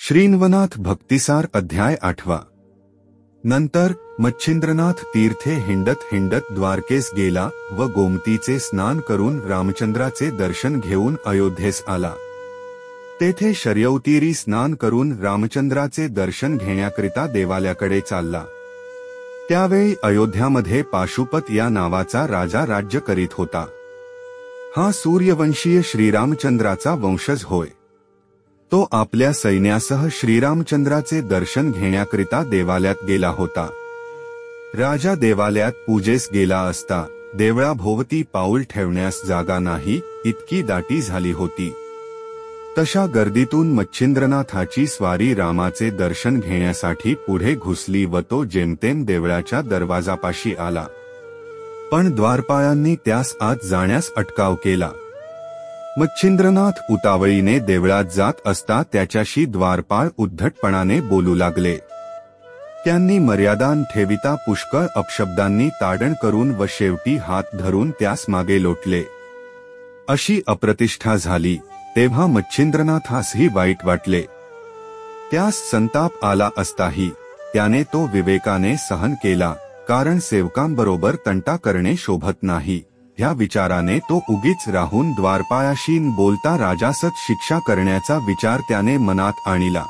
श्रीन्वनाथ भक्तिसार अध्याय 8। नंतर मच्छिंद्रनाथ तीर्थे हिंडत हिंडत द्वारकेस गेला व गोमतीचे स्नान करून रामचंद्राचे दर्शन घेऊन अयोध्येस आला। तेथे शर्यवतीरी स्नान करून रामचंद्राचे दर्शन घेण्याकरिता देवालयाकडे चालला। त्यावेळी अयोध्यामध्ये पाशुपत या नावाचा राजा राज्य करीत होता। हा सूर्यवंशीय श्रीरामचंद्राचा वंशज होय। तो आपल्या सैन्यासह श्रीरामचंद्राचे दर्शन घेण्याकरिता देवालयात गेला होता। राजा देवालयात पूजेस गेला असता देवळाभोवती पाऊल ठेवण्यास जागा नाही, इतकी दाटी झाली होती। तशा गर्दीतून मच्छिंद्रनाथाची स्वारी रामाचे दर्शन घेण्यासाठी पुढे घुसली व तो जेमतेम देवळाच्या दरवाजापाशी आला। पण द्वारपाळांनी त्यास आत जाण्यास अटकाव केला। मच्छिंद्रनाथ उतावळीने देवळात जात असता त्याच्याशी द्वारपाळ उद्धटपणाने बोलू लागले। त्यांनी मर्यादान ठेविता पुष्कळ अपशब्दांनी ताडण करून व शेवटी हात धरून त्यास मागे लोटले। अशी अप्रतिष्ठा झाली तेव्हा मच्छिंद्रनाथासही वाईट वाटले। त्यास संताप आला असताही त्याने तो विवेकाने सहन केला, कारण सेवकांबरोबर तंटा करणे शोभत नाही। ह्या विचाराने तो उगीच राहून द्वारपाळाशी बोलता राजासच शिक्षा करण्याचा विचार त्याने मनात आणला।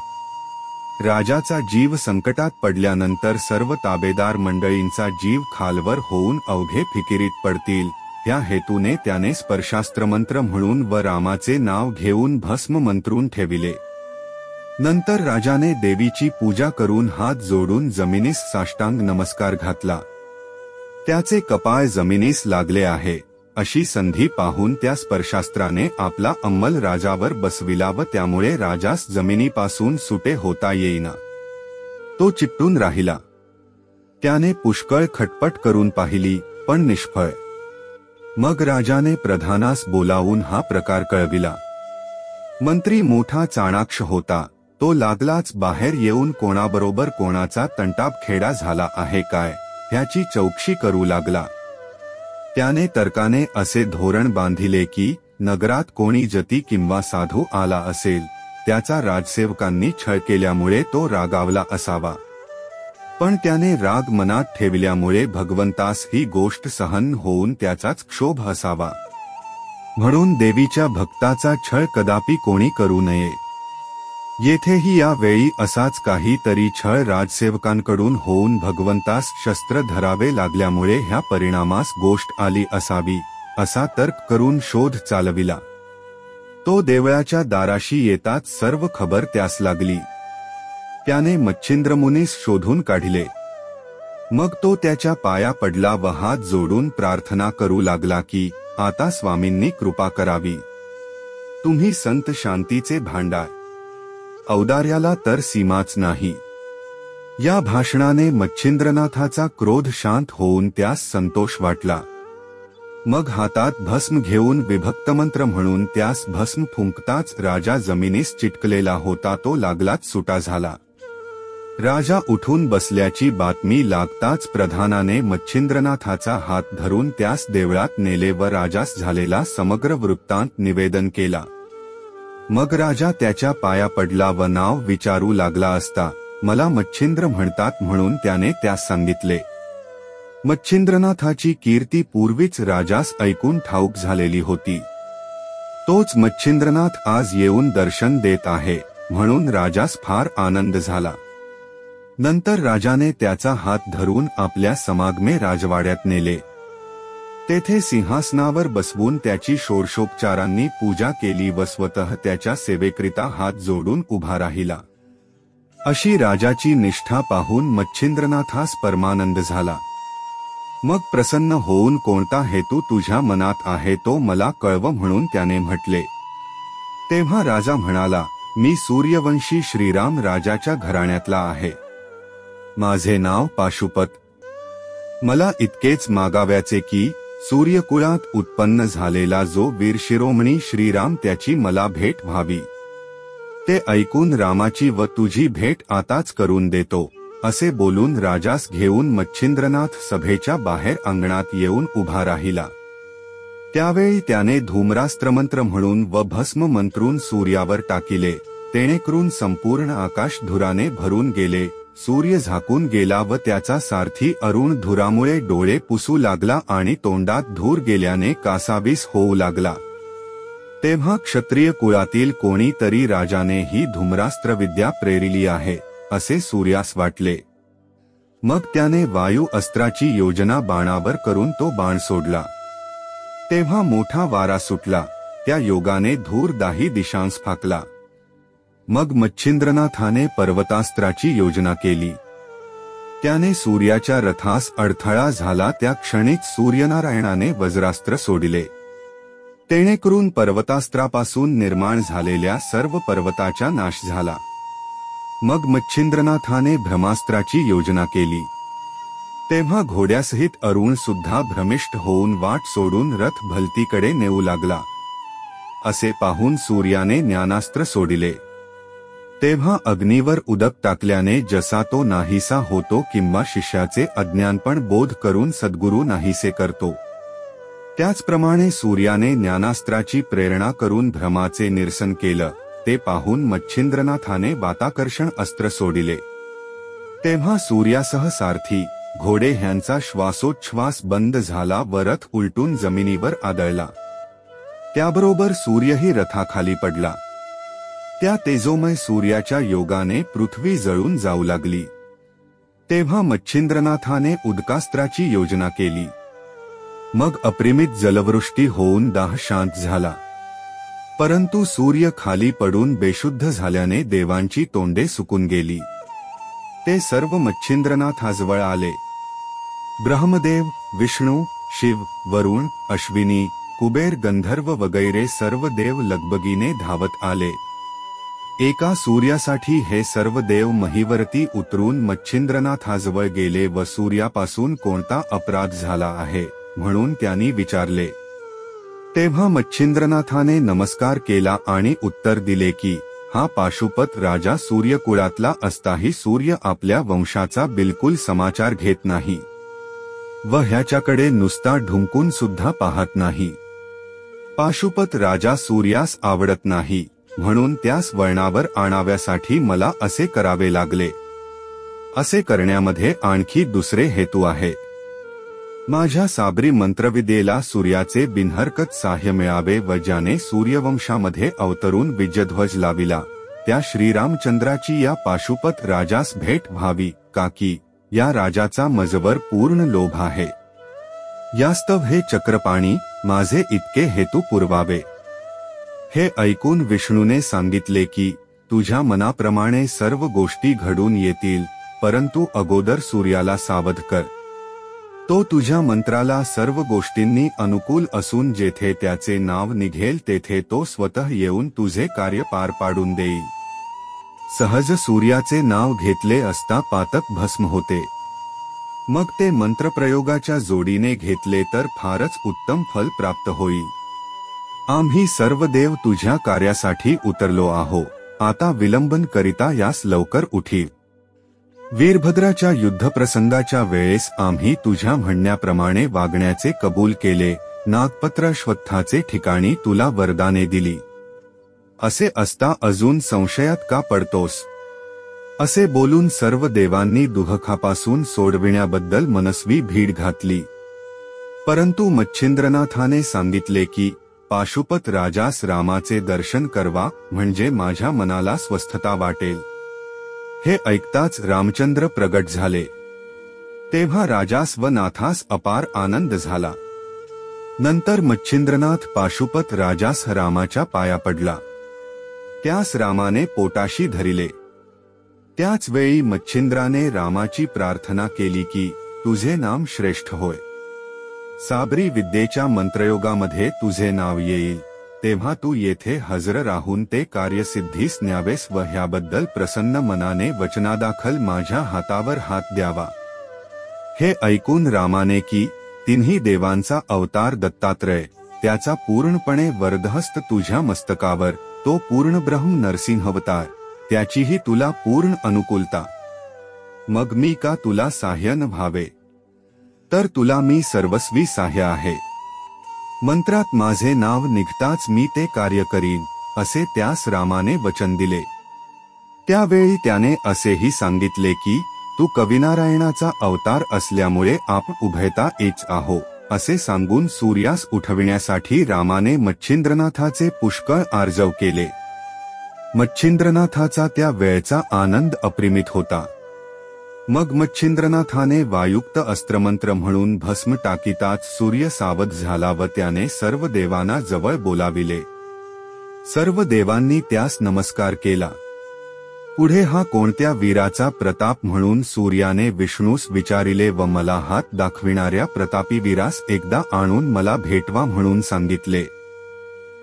राजाचा जीव संकटात पडल्यानंतर सर्व ताबेदार मंडळींचा जीव खालवर होऊन अवघे फिकिरीत पडतील, ह्या हेतूने त्याने स्पर्शास्त्रमंत्र म्हणून व रामाचे नाव घेऊन भस्म मंत्रून ठेविले। नंतर राजाने देवीची पूजा करून हात जोडून जमिनीस साष्टांग नमस्कार घातला। त्याचे कपाळ जमिनीस लागले आहे अशी संधी पाहून त्या स्पर्शास्त्राने आपला अंमल राजावर बसविला व त्यामुळे राजास जमिनीपासून सुटे होता येईना। तो चिकटून राहिला। त्याने पुष्कळ खटपट करून पाहिली, पण निष्फळ। मग राजाने प्रधानास बोलावून हा प्रकार कळविला। मंत्री मोठा चाणाक्ष होता, तो लागलाच बाहेर येऊन कोणाबरोबर कोणाचा तंटापखेडा झाला आहे काय ह्याची चौकशी करू लागला। त्याने तर्काने असे धोरण बांधिले की नगरात कोणी जती किंवा साधू आला असेल, त्याचा राजसेवकांनी छळ केल्यामुळे तो रागावला असावा। पण त्याने राग मनात ठेवल्यामुळे भगवंतास ही गोष्ट सहन होऊन त्याचाच क्षोभ असावा। म्हणून देवीच्या भक्ताचा छळ कदापि कोणी करू नये। येथेही या वेळी असाच काहीतरी छळ राजसेवकांकडून होऊन भगवंतास शस्त्र धरावे लागल्यामुळे ह्या परिणामास गोष्ट आली असावी, असा तर्क करून शोध चालविला। तो देवळाच्या दाराशी येताच सर्व खबर त्यास लागली। त्याने मच्छिंद्रमुनीस शोधून काढिले। मग तो त्याच्या पाया पडला व हात जोडून प्रार्थना करू लागला की आता स्वामींनी कृपा करावी। तुम्ही संत शांतीचे भांडार, औदार्याला तर सीमाच नाही। या भाषणाने मच्छिंद्रनाथाचा क्रोध शांत होऊन त्यास संतोष वाटला। मग हातात भस्म घेऊन विभक्तमंत्र म्हणून त्यास भस्म फुंकताच राजा जमिनीस चिटकलेला होता तो लागलाच सुटा झाला। राजा उठून बसल्याची बातमी लागताच प्रधानाने मच्छिंद्रनाथाचा हात धरून त्यास देवळात नेले व राजास झालेला समग्र वृत्तांत निवेदन केला। मग राजा त्याच्या पाया पडला व नाव विचारू लागला असता मला मच्छिंद्र म्हणतात म्हणून त्याने त्यास सांगितले। मच्छिंद्रनाथाची कीर्ती पूर्वीच राजास ऐकून ठाऊक झालेली होती। तोच मच्छिंद्रनाथ आज येऊन दर्शन देत आहे म्हणून राजास फार आनंद झाला। नंतर राजाने त्याचा हात धरून आपल्या समागमे राजवाड्यात नेले। तेथे सिंहासनावर बसवून त्याची षोडशोपचारांनी पूजा केली व स्वतः त्याच्या सेवेकरिता हात जोडून उभा राहिला। अशी राजाची निष्ठा पाहून मच्छिंद्रनाथास परमानंद झाला। मग प्रसन्न होऊन कोणता हेतू तुझ्या मनात आहे तो मला कळव म्हणून त्याने म्हटले। तेव्हा राजा म्हणाला, मी सूर्यवंशी श्रीराम राजाच्या घराण्यातला आहे। माझे नाव पाशुपत। मला इतकेच मागाव्याचे की सूर्यकुळात उत्पन्न झालेला जो वीर शिरोमणी श्रीराम त्याची मला भेट व्हावी। ते ऐकून रामाची व तुझी भेट आताच करून देतो, असे बोलून राजास घेऊन मच्छिंद्रनाथ सभेच्या बाहेर अंगणात येऊन उभा राहिला। त्यावेळी त्याने धूम्रास्त्रमंत्र म्हणून व भस्म मंत्रून सूर्यावर टाकिले। तेणेकरून संपूर्ण आकाश धुराने भरून गेले, सूर्य झाकून गेला व त्याचा सारथी अरुण धुरामुळे डोळे पुसू लागला आणि तोंडात धूर गेल्याने कासावीस होऊ लागला. तेव्हा क्षत्रिय कुळातील कोणीतरी राजाने ही धूम्रास्त्र विद्या प्रेरिली आहे असे सूर्यास वाटले. मग त्याने वायू अस्त्राची योजना बाणावर करून तो बाण सोडला. तेव्हा मोठा वारा सुटला, त्या योगाने धूर दाही दिशांस फाकला. मग मच्छिंद्रनाथाने पर्वतास्त्राची योजना केली. त्याने सूर्याच्या रथास अडथळा झाला, त्या क्षणीच सूर्यनारायणाने वज्रास्त्र सोडिले. तेणेकरून पर्वतास्त्रापासून निर्माण झालेल्या सर्व पर्वताचा नाश झाला. मग मच्छिंद्रनाथाने ब्रह्मास्त्राची योजना केली. तेव्हा घोड्यासहित अरुण सुद्धा भ्रमिष्ठ होऊन वाट सोडून रथ भलतीकडे नेऊ लागला. असे पाहून सूर्याने ज्ञानास्त्र सोडिले. तेव्हा अग्नीवर उदक टाकल्याने जसा तो नाहीसा होतो किंवा शिष्याचे अज्ञानपण बोध करून सद्गुरू नाहीसे करतो, त्याचप्रमाणे सूर्याने ज्ञानास्त्राची प्रेरणा करून भ्रमाचे निरसन केलं. ते पाहून मच्छिंद्रनाथाने वाताकर्षण अस्त्र सोडिले. तेव्हा सूर्यासह सारथी, घोडे ह्यांचा श्वासोच्छ्वास बंद झाला व रथ उलटून जमिनीवर आदळला. त्याबरोबर सूर्यही रथाखाली पडला. त्या तेजोमय सूर्याच्या योगाने पृथ्वी जळून जाऊ लागली. तेव्हा मच्छिंद्रनाथाने उदकास्त्राची योजना केली. मग अप्रिमित जलवृष्टी होऊन दाह शांत झाला. परंतु सूर्य खाली पडून बेशुद्ध झाल्याने देवांची तोंडे सुकून गेली. ते सर्व मच्छिंद्रनाथाजवळ आले. ब्रह्मदेव, विष्णू, शिव, वरुण, अश्विनी, कुबेर, गंधर्व वगैरे सर्व देव लगबगीने धावत आले. एका सूर्यासाठी हे सर्व देव महीवरती उतरून मच्छिंद्रनाथाजवळ गेले व सूर्यापासून कोणता अपराध झाला आहे म्हणून त्यांनी विचारले. तेव्हा मच्छिंद्रनाथाने नमस्कार केला आणि उत्तर दिले की हा पाशुपत राजा सूर्यकुळातला असताही सूर्य आपल्या वंशाचा बिलकुल समाचार घेत नाही व ह्याच्याकडे नुसता ढुंकून सुद्धा पाहत नाही. पाशुपत राजा सूर्यास आवडत नाही, म्हणून त्यास वळणावर आणाव्यासाठी मला असे करावे लागले. असे करण्यामध्ये आणखी दुसरे हेतू आहे. माझ्या साबरी मंत्रविद्येला सूर्याचे बिनहरकत साह्य मिळावे व ज्याने सूर्यवंशामध्ये अवतरून विजयध्वज लाविला त्या श्रीरामचंद्राची या पाशुपत राजास भेट व्हावी, काकी या राजाचा मजवर पूर्ण लोभ आहे. यास्तव हे चक्रपाणी माझे इतके हेतू पुरवावे. हे ऐकून विष्णूने सांगितले की तुझ्या मनाप्रमाणे सर्व गोष्टी घडून येतील, परंतु अगोदर सूर्याला सावध कर. तो तुझ्या मंत्राला सर्व गोष्टींनी अनुकूल असून जेथे त्याचे नाव निघेल तेथे तो स्वतः येऊन तुझे कार्य पार पाडून देईल. सहज सूर्याचे नाव घेतले असता पातक भस्म होते. मग ते मंत्रप्रयोगाच्या जोडीने घेतले तर फारच उत्तम फल प्राप्त होईल. आम्ही सर्व देव तुझ्या कार्यासाठी उतरलो आहो. आता विलंबन करिता यास लवकर उठील. वीरभद्राच्या युद्धप्रसंगाच्या वेळेस आम्ही तुझ्या म्हणण्याप्रमाणे वागण्याचे कबूल केले. नागपत्राश्वत्थाचे ठिकाणी तुला वरदाने दिली. असे असता अजून संशयात का पडतोस? असे बोलून सर्व देवांनी दुःखापासून सोडविण्याबद्दल मनस्वी भीड घातली. परंतु मच्छिंद्रनाथाने सांगितले की पाशुपत राजास रामाचे दर्शन करवा, म्हणजे माझ्या मनाला स्वस्थता वाटेल. हे ऐकताच रामचंद्र प्रगट झाले. तेव्हा राजास व नाथास अपार आनंद झाला. नंतर मच्छिंद्रनाथ पाशुपत राजास रामाच्या पाया पडला. त्यास रामाने पोटाशी धरिले. त्याच वेळी मच्छिंद्राने रामाची प्रार्थना केली की तुझे नाम श्रेष्ठ होय. साबरी विद्येच्या मंत्रयोगामध्ये तुझे नाव येईल, तेव्हा तू येथे हजर राहून ते कार्यसिद्धीस न्यावेस व ह्याबद्दल प्रसन्न मनाने वचनादाखल माझ्या हातावर हात द्यावा. हे ऐकून रामाने की तिन्ही देवांचा अवतार दत्तात्रय, त्याचा पूर्णपणे वरदहस्त तुझ्या मस्तकावर, तो पूर्ण ब्रह्म नरसिंहावतार, त्याचीही तुला पूर्ण अनुकूलता. मग मी का तुला साह्य न व्हावे? तर तुला मी सर्वस्वी साह्य आहे. मंत्रात माझे नाव निघताच मी ते कार्य करीन, असे त्यास रामाने वचन दिले. त्यावेळी त्याने असेही सांगितले की तू कविनारायणाचा अवतार असल्यामुळे आपण उभयता एक आहो असे सांगून सूर्यास उठविण्यासाठी रामाने मच्छिंद्रनाथाचे पुष्कळ आर्जव केले. मच्छिंद्रनाथाचा त्या वेळचा आनंद अप्रिमित होता. मग मच्छिंद्रनाथाने वायुक्त अस्त्रमंत्र म्हणून भस्म टाकीताच सूर्य सावध झाला व त्याने सर्व देवांना जवळ बोलाविले. सर्व देवांनी त्यास नमस्कार केला. पुढे हा कोणत्या वीराचा प्रताप म्हणून सूर्याने विष्णूस विचारिले व मला हात दाखविणाऱ्या प्रतापी वीरास एकदा आणून मला भेटवा म्हणून सांगितले.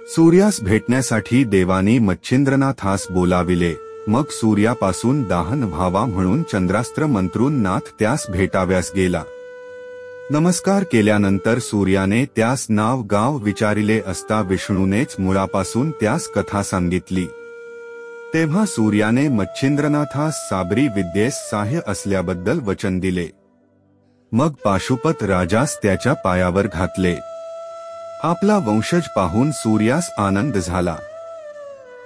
सूर्यास भेटण्यासाठी देवानी मच्छिंद्रनाथास बोलाविले. मग सूर्यापासून दाहन व्हावा म्हणून चंद्रास्त्र मंत्रून नाथ त्यास भेटाव्यास गेला. नमस्कार केल्यानंतर सूर्याने त्यास नाव गाव विचारिले असता विष्णूनेच मुळापासून त्यास कथा सांगितली. तेव्हा सूर्याने मच्छिंद्रनाथास साबरी विद्येस साह्य असल्याबद्दल वचन दिले. मग पाशुपत राजास त्याच्या पायावर घातले. आपला वंशज पाहून सूर्यास आनंद झाला.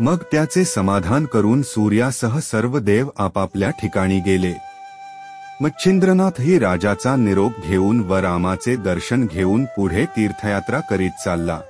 मग त्याचे समाधान करून सूर्यासह सर्व देव आपापल्या ठिकाणी गेले. मच्छिंद्रनाथही राजाचा निरोप घेऊन व रामाचे दर्शन घेऊन पुढे तीर्थयात्रा करीत चालला.